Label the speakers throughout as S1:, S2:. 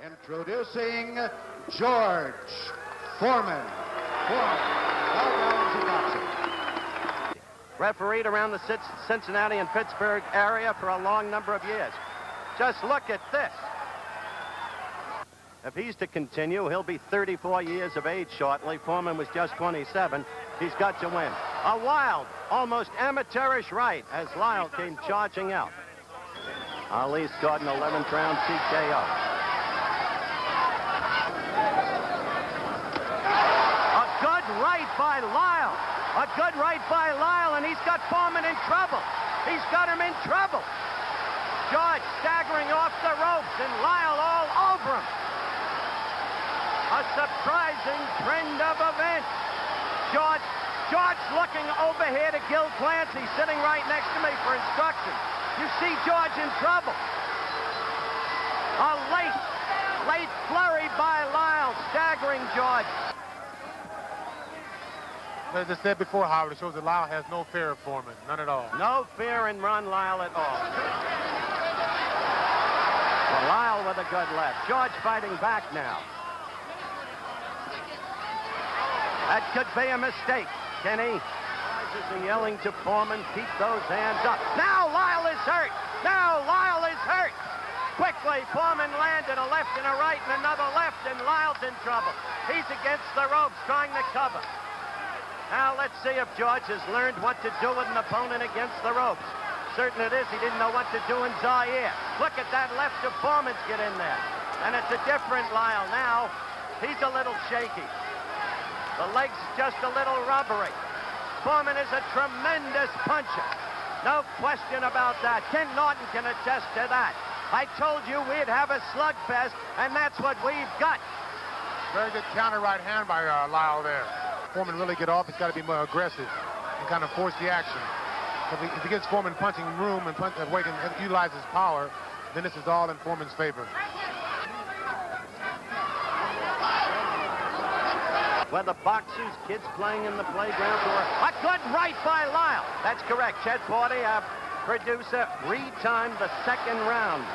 S1: Introducing George Foreman. Well-known to boxing.
S2: Refereed around the Cincinnati and Pittsburgh area for a long number of years. Just look at this. If he's to continue, he'll be 34 years of age shortly. Foreman was just 27. He's got to win. A wild, almost amateurish right as Lyle came charging out. Ali scored an 11th round TKO. A good right by Lyle. A good right by Lyle, and he's got Foreman in trouble. He's got him in trouble. George staggering off the ropes, and Lyle all over him. A surprising trend of events. George looking over here to Gil Clancy, sitting right next to me for instructions. You see George in trouble. A late flurry by Lyle, staggering George.
S3: As I said before, Howard, it shows that Lyle has no fear of Foreman, none at all.
S2: No fear in Ron Lyle at all. Well, Lyle with a good left. George fighting back now. That could be a mistake, Kenny. And yelling to Foreman, keep those hands up. Now Lyle is hurt. Now Lyle is hurt. Quickly, Foreman landed a left and a right and another left, and Lyle's in trouble. He's against the ropes, trying to cover. Now let's see if George has learned what to do with an opponent against the ropes. Certain it is, he didn't know what to do in Zaire. Look at that left of Foreman's get in there. And it's a different Lyle now. He's a little shaky. The leg's just a little rubbery. Foreman is a tremendous puncher. No question about that. Ken Norton can attest to that. I told you we'd have a slugfest, and that's what we've got.
S3: Very good counter right hand by Lyle there. Foreman really get off, he's got to be more aggressive and kind of force the action. If he gets Foreman punching room and where he can utilize his power, then this is all in Foreman's favor.
S2: Where the boxers, kids playing in the playground, a good right by Lyle. That's correct. Chet Forty, our producer, retimed the second round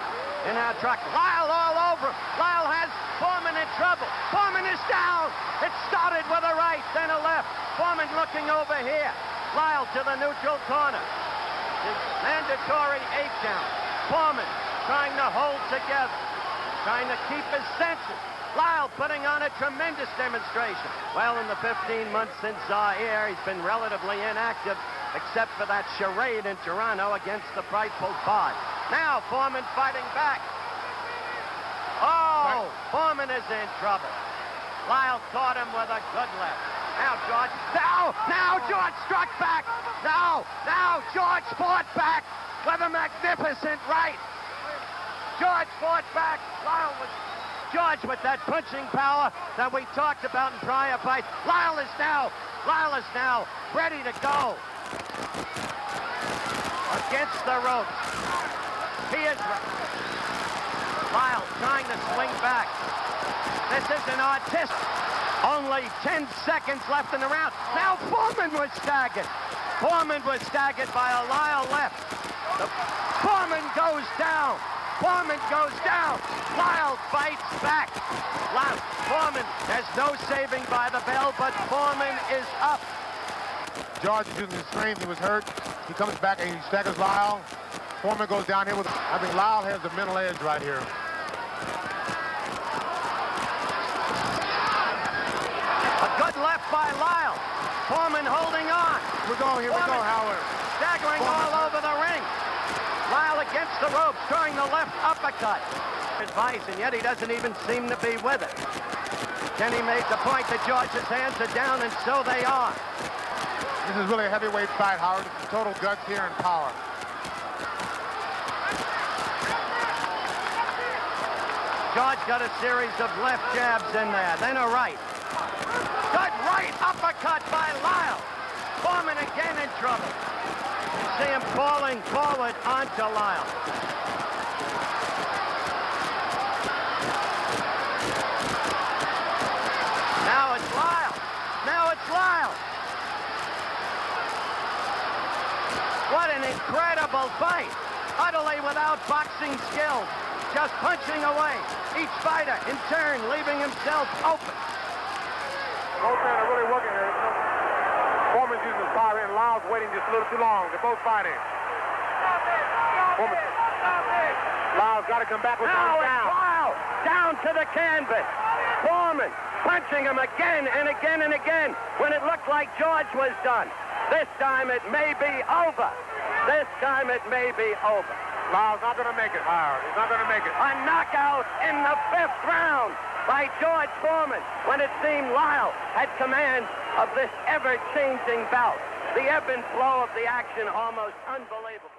S2: in our truck. Lyle all over him. Lyle has Foreman in trouble. Foreman is down. It started with a right, then a left. Foreman looking over here. Lyle to the neutral corner. It's mandatory 8 count. Foreman trying to hold together, trying to keep his senses. Lyle putting on a tremendous demonstration. Well, in the 15 months since Zaire, he's been relatively inactive, except for that charade in Toronto against the frightful Bod. Now Foreman fighting back. Oh, Foreman is in trouble. Lyle caught him with a good left. Now George, now George struck back. Now George fought back with a magnificent right. George fought back. George with that punching power that we talked about in prior fights. Lyle is now ready to go. Against the ropes. He is Lyle trying to swing back. This is an artistic. Only 10 seconds left in the round. Now Foreman was staggered. Foreman was staggered by a Lyle left. Foreman goes down. Foreman goes down. Lyle fights back. Foreman has no saving by the bell, but Foreman is up.
S3: George is using his strength. He was hurt. He comes back and he staggers Lyle. Foreman goes down here with, I think Lyle has the mental edge right here.
S2: A good left by Lyle. Foreman holding on.
S3: Here we go, Howard.
S2: Staggering all over the ring. Lyle against the ropes, throwing the left uppercut. Advice, and yet he doesn't even seem to be with it. Kenny made the point that George's hands are down, and so they are.
S3: This is really a heavyweight fight, Howard. It's total guts here and power.
S2: George got a series of left jabs in there, then a right. Good right uppercut by Lyle. Foreman again in trouble. You see him falling forward onto Lyle. Now it's Lyle. Now it's Lyle. What an incredible fight. Utterly without boxing skills. just punching away. Each fighter, in turn, leaving himself open.
S3: Both men are really working here. Foreman's using his power, and Lyle's waiting just a little too long. They're both fighting. Foreman. Lyle's got to come back with
S2: Now
S3: down.
S2: it's Lyle down to the canvas. Foreman punching him again and again and again when it looked like George was done. This time it may be over. This time it may be over.
S3: Lyle's not going to make it, Lyle. He's not going to make it.
S2: A knockout in the 5th round by George Foreman when it seemed Lyle had command of this ever-changing bout. The ebb and flow of the action almost unbelievable.